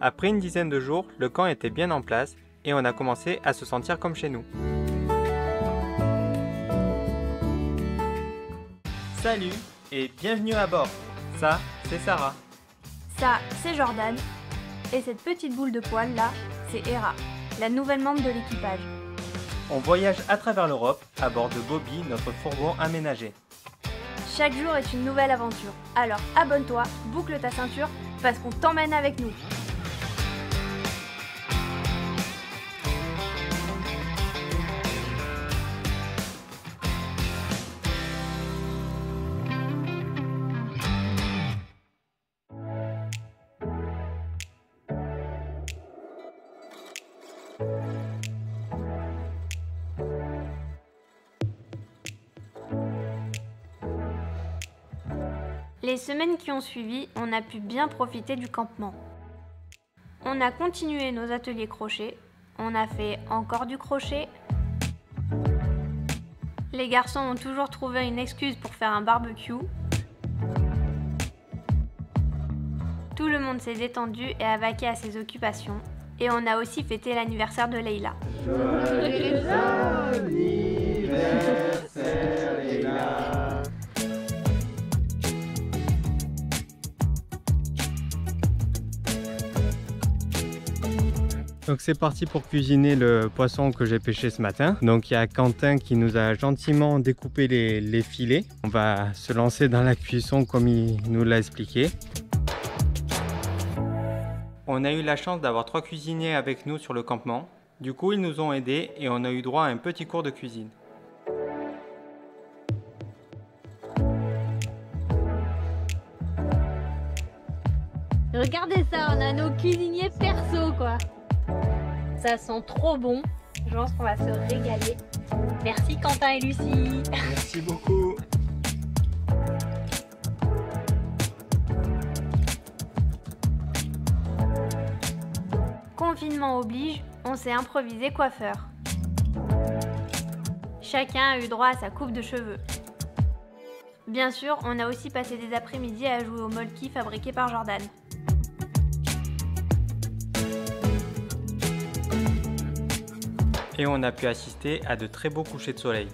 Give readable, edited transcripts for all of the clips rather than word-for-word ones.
Après une dizaine de jours, le camp était bien en place et on a commencé à se sentir comme chez nous. Salut et bienvenue à bord. Ça, c'est Sarah. Ça, c'est Jordan. Et cette petite boule de poil là, c'est Hera, la nouvelle membre de l'équipage. On voyage à travers l'Europe à bord de Bobby, notre fourgon aménagé. Chaque jour est une nouvelle aventure. Alors abonne-toi, boucle ta ceinture, parce qu'on t'emmène avec nous. Les semaines qui ont suivi, on a pu bien profiter du campement. On a continué nos ateliers crochet, on a fait encore du crochet. Les garçons ont toujours trouvé une excuse pour faire un barbecue. Tout le monde s'est détendu et a vaqué à ses occupations. Et on a aussi fêté l'anniversaire de Leila. Joyeux anniversaire, Leila. Donc c'est parti pour cuisiner le poisson que j'ai pêché ce matin. Donc il y a Quentin qui nous a gentiment découpé les filets. On va se lancer dans la cuisson comme il nous l'a expliqué. On a eu la chance d'avoir 3 cuisiniers avec nous sur le campement. Du coup ils nous ont aidés et on a eu droit à un petit cours de cuisine. Regardez ça, on a nos cuisiniers perso quoi. Ça sent trop bon. Je pense qu'on va se régaler. Merci Quentin et Lucie. Merci beaucoup. Confinement oblige, on s'est improvisé coiffeur. Chacun a eu droit à sa coupe de cheveux. Bien sûr, on a aussi passé des après-midi à jouer au molki fabriqué par Jordan. Et on a pu assister à de très beaux couchers de soleil.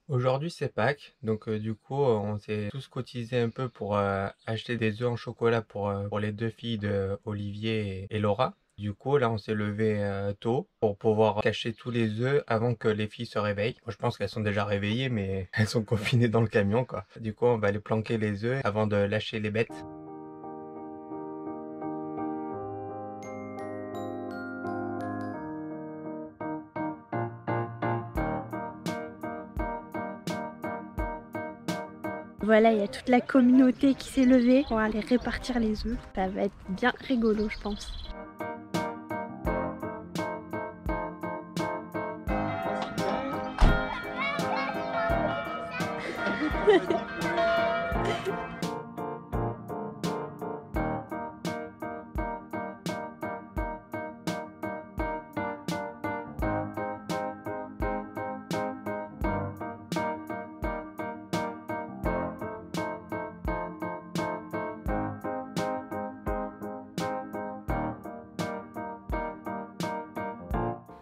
Aujourd'hui c'est Pâques, donc du coup on s'est tous cotisés un peu pour acheter des œufs en chocolat pour les 2 filles de Olivier et Laura. Du coup là on s'est levé tôt pour pouvoir cacher tous les œufs avant que les filles se réveillent. Moi, je pense qu'elles sont déjà réveillées mais elles sont confinées dans le camion quoi. Du coup on va aller planquer les œufs avant de lâcher les bêtes. Voilà, il y a toute la communauté qui s'est levée pour aller répartir les œufs. Ça va être bien rigolo, je pense.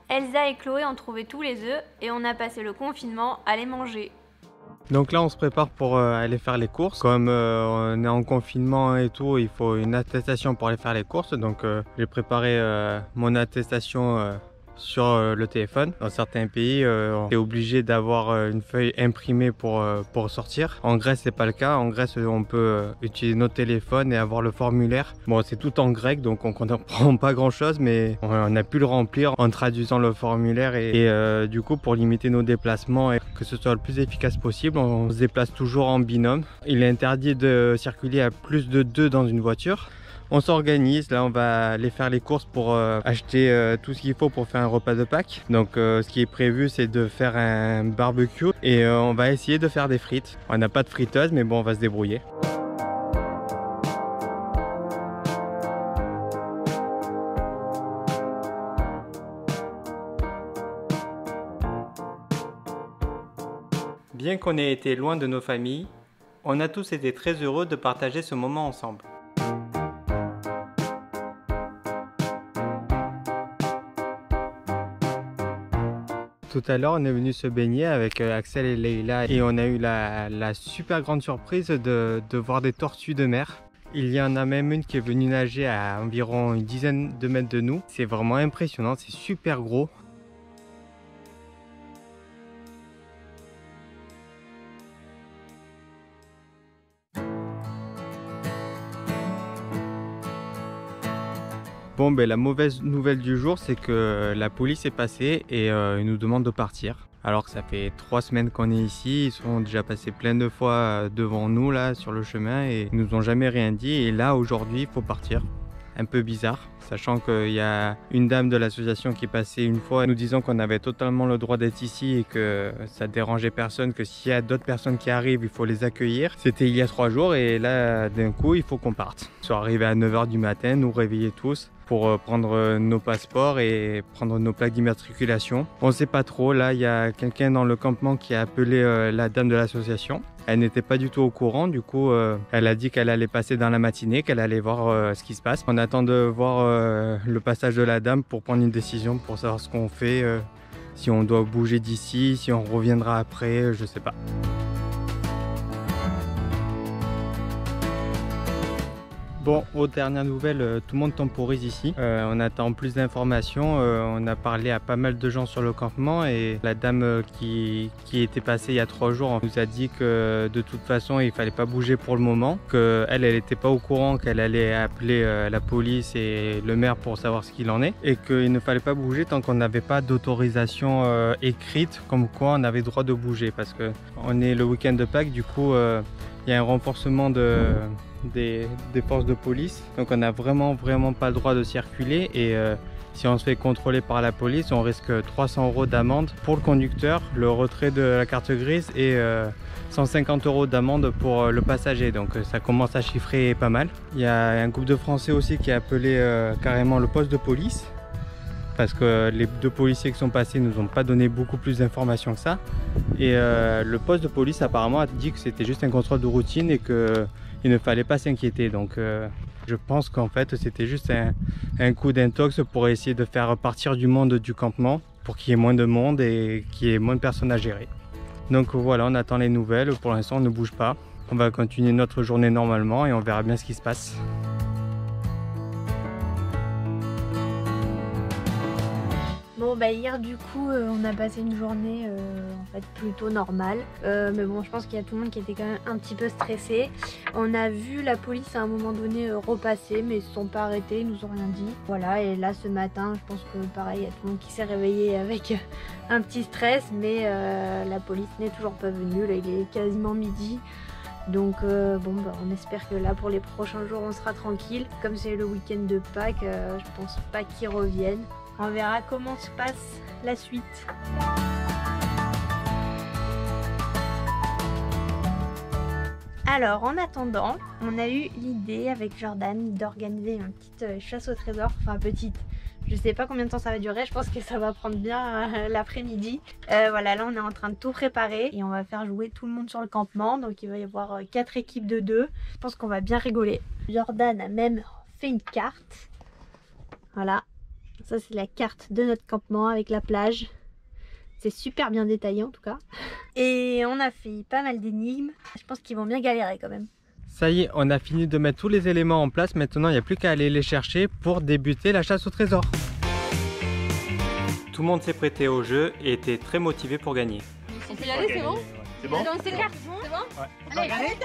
Elsa et Chloé ont trouvé tous les œufs et on a passé le confinement à les manger. Donc là on se prépare pour aller faire les courses. Comme on est en confinement et tout, il faut une attestation pour aller faire les courses. Donc j'ai préparé mon attestation sur le téléphone. Dans certains pays, on est obligé d'avoir une feuille imprimée pour sortir. En Grèce, c'est pas le cas. En Grèce, on peut utiliser notre téléphone et avoir le formulaire. Bon, c'est tout en grec, donc on comprend pas grand chose, mais on a pu le remplir en traduisant le formulaire. Et du coup, pour limiter nos déplacements et que ce soit le plus efficace possible, on se déplace toujours en binôme. Il est interdit de circuler à plus de 2 dans une voiture. On s'organise, là on va aller faire les courses pour acheter tout ce qu'il faut pour faire un repas de Pâques. Donc ce qui est prévu c'est de faire un barbecue et on va essayer de faire des frites. On n'a pas de friteuse mais bon on va se débrouiller. Bien qu'on ait été loin de nos familles, On a tous été très heureux de partager ce moment ensemble. Tout à l'heure, on est venu se baigner avec Axel et Leïla et on a eu la super grande surprise de voir des tortues de mer. Il y en a même une qui est venue nager à environ une dizaine de mètres de nous. C'est vraiment impressionnant, c'est super gros. Bon, ben, la mauvaise nouvelle du jour, c'est que la police est passée et ils nous demandent de partir. Alors que ça fait 3 semaines qu'on est ici, ils sont déjà passés plein de fois devant nous là sur le chemin et ils nous ont jamais rien dit. Et là aujourd'hui, il faut partir. Un peu bizarre, sachant qu'il y a une dame de l'association qui est passée une fois nous disant qu'on avait totalement le droit d'être ici et que ça dérangeait personne, que s'il y a d'autres personnes qui arrivent, il faut les accueillir. C'était il y a 3 jours et là d'un coup il faut qu'on parte. Ils sont arrivés à 9 h du matin, nous réveiller tous pour prendre nos passeports et prendre nos plaques d'immatriculation. On ne sait pas trop, là il y a quelqu'un dans le campement qui a appelé la dame de l'association. Elle n'était pas du tout au courant, du coup elle a dit qu'elle allait passer dans la matinée, qu'elle allait voir ce qui se passe. On attend de voir le passage de la dame pour prendre une décision, pour savoir ce qu'on fait, si on doit bouger d'ici, si on reviendra après, je sais pas. Bon, aux dernières nouvelles, tout le monde temporise ici. On attend plus d'informations. On a parlé à pas mal de gens sur le campement et la dame qui était passée il y a 3 jours nous a dit que de toute façon il fallait pas bouger pour le moment, qu'elle n'était pas au courant, qu'elle allait appeler la police et le maire pour savoir ce qu'il en est et qu'il ne fallait pas bouger tant qu'on n'avait pas d'autorisation écrite comme quoi on avait le droit de bouger parce que on est le week-end de Pâques, du coup il y a un renforcement des forces de police, donc on n'a vraiment pas le droit de circuler et si on se fait contrôler par la police on risque 300 € d'amende pour le conducteur, le retrait de la carte grise et 150 € d'amende pour le passager, donc ça commence à chiffrer pas mal. Il y a un groupe de Français aussi qui a appelé carrément le poste de police parce que les 2 policiers qui sont passés nous ont pas donné beaucoup plus d'informations que ça et le poste de police apparemment a dit que c'était juste un contrôle de routine et que il ne fallait pas s'inquiéter, donc je pense qu'en fait c'était juste un coup d'intox pour essayer de faire partir du monde du campement pour qu'il y ait moins de monde et qu'il y ait moins de personnes à gérer. Donc voilà, on attend les nouvelles, pour l'instant on ne bouge pas, on va continuer notre journée normalement et on verra bien ce qui se passe. Bon bah hier du coup on a passé une journée en fait plutôt normale mais bon je pense qu'il y a tout le monde qui était quand même un petit peu stressé. On a vu la police à un moment donné repasser mais ils se sont pas arrêtés, ils nous ont rien dit. Voilà, et là ce matin je pense que pareil il y a tout le monde qui s'est réveillé avec un petit stress mais la police n'est toujours pas venue, là il est quasiment midi. Donc bon bah on espère que là pour les prochains jours on sera tranquille. Comme c'est le week-end de Pâques, je pense pas qu'ils reviennent. On verra comment se passe la suite. Alors en attendant, on a eu l'idée avec Jordan d'organiser une petite chasse au trésor, enfin petite. Je sais pas combien de temps ça va durer, je pense que ça va prendre bien l'après-midi. Voilà, là on est en train de tout préparer et on va faire jouer tout le monde sur le campement. Donc il va y avoir 4 équipes de 2. Je pense qu'on va bien rigoler. Jordan a même fait une carte. Voilà. Ça c'est la carte de notre campement avec la plage. C'est super bien détaillé en tout cas. Et on a fait pas mal d'énigmes. Je pense qu'ils vont bien galérer quand même. Ça y est, on a fini de mettre tous les éléments en place. Maintenant il n'y a plus qu'à aller les chercher pour débuter la chasse au trésor. Tout le monde s'est prêté au jeu et était très motivé pour gagner. On peut y aller, c'est bon? C'est bon? Dans ces cartes, c'est bon? Ouais. Allez,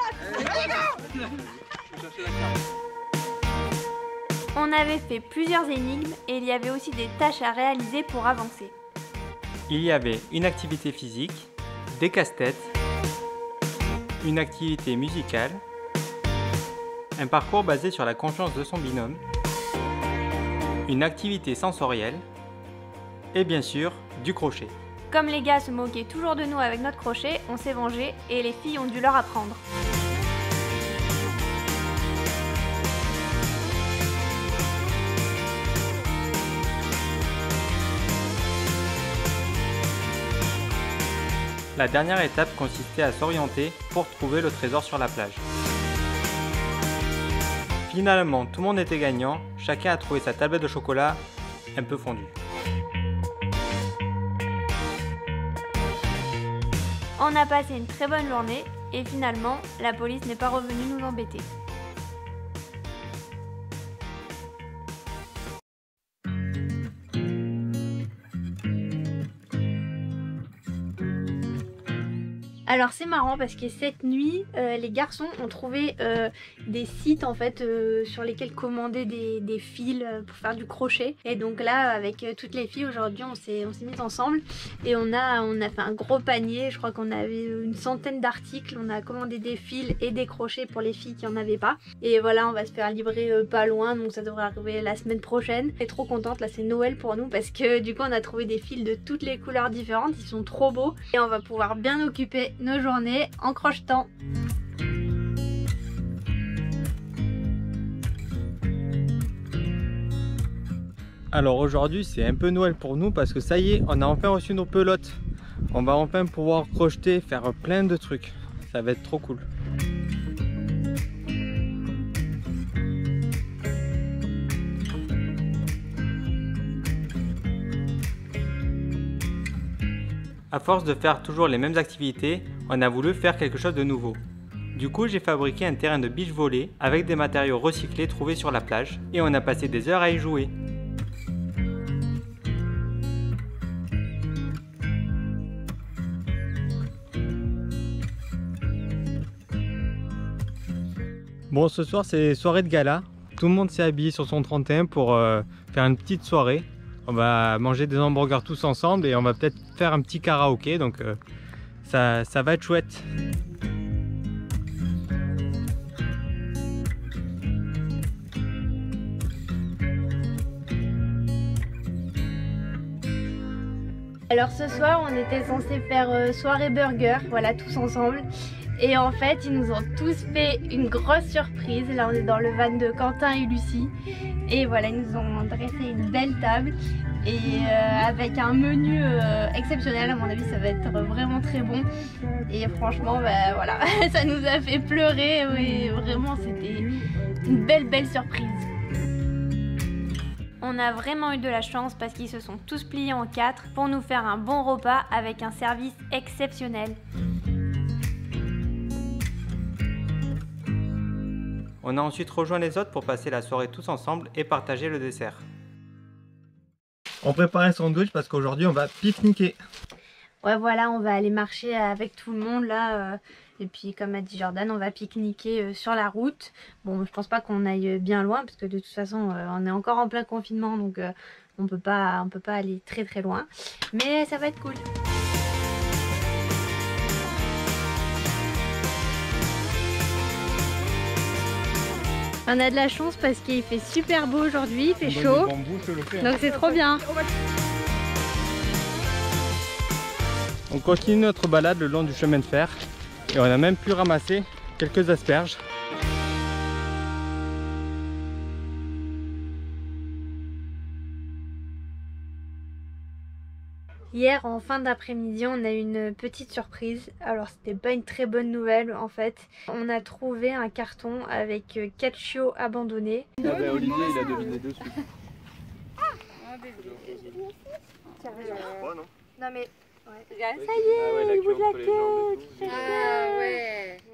On avait fait plusieurs énigmes et il y avait aussi des tâches à réaliser pour avancer. Il y avait une activité physique, des casse-têtes, une activité musicale, un parcours basé sur la confiance de son binôme, une activité sensorielle et bien sûr du crochet. Comme les gars se moquaient toujours de nous avec notre crochet, on s'est vengé et les filles ont dû leur apprendre. La dernière étape consistait à s'orienter pour trouver le trésor sur la plage. Finalement, tout le monde était gagnant, chacun a trouvé sa tablette de chocolat un peu fondue. On a passé une très bonne journée et finalement, la police n'est pas revenue nous embêter. Alors c'est marrant parce que cette nuit, les garçons ont trouvé des sites en fait sur lesquels commander des fils pour faire du crochet. Et donc là, avec toutes les filles aujourd'hui, on s'est mis ensemble et on a fait un gros panier. Je crois qu'on avait une centaine d'articles. On a commandé des fils et des crochets pour les filles qui en avaient pas. Et voilà, on va se faire livrer pas loin, donc ça devrait arriver la semaine prochaine. Je suis trop contente, là c'est Noël pour nous parce que du coup on a trouvé des fils de toutes les couleurs différentes. Ils sont trop beaux et on va pouvoir bien occuper nos journées en crochetant. Alors aujourd'hui c'est un peu Noël pour nous parce que ça y est, on a enfin reçu nos pelotes. On va enfin pouvoir crocheter, faire plein de trucs. Ça va être trop cool. À force de faire toujours les mêmes activités, on a voulu faire quelque chose de nouveau. Du coup, j'ai fabriqué un terrain de beach volley avec des matériaux recyclés trouvés sur la plage et on a passé des heures à y jouer. Bon, ce soir c'est soirée de gala. Tout le monde s'est habillé sur son 31 pour faire une petite soirée. On va manger des hamburgers tous ensemble et on va peut-être faire un petit karaoké, donc ça va être chouette. Alors ce soir on était censé faire soirée burger, voilà, tous ensemble. Et en fait ils nous ont tous fait une grosse surprise. Là on est dans le van de Quentin et Lucie. Et voilà, ils nous ont dressé une belle table. Et avec un menu exceptionnel, à mon avis ça va être vraiment très bon. Et franchement bah, voilà, ça nous a fait pleurer. Et vraiment c'était une belle surprise. On a vraiment eu de la chance parce qu'ils se sont tous pliés en 4 pour nous faire un bon repas avec un service exceptionnel. On a ensuite rejoint les autres pour passer la soirée tous ensemble et partager le dessert. On prépare un sandwich parce qu'aujourd'hui on va pique-niquer. Ouais voilà, on va aller marcher avec tout le monde là. Et puis comme a dit Jordan, on va pique-niquer sur la route. Bon, je pense pas qu'on aille bien loin parce que de toute façon on est encore en plein confinement, donc on peut pas aller très loin. Mais ça va être cool. On a de la chance parce qu'il fait super beau aujourd'hui, il fait chaud, donc c'est trop bien. On continue notre balade le long du chemin de fer et on a même pu ramasser quelques asperges. Hier en fin d'après-midi on a eu une petite surprise. Alors c'était pas une très bonne nouvelle en fait. On a trouvé un carton avec 4 chiots abandonnés. Ah bah Olivier il a deviné dessus. Non mais... Ouais. Ça y est, Ah ouais, il bouge la queue entre les jambes et queue. tout. Ah ouais.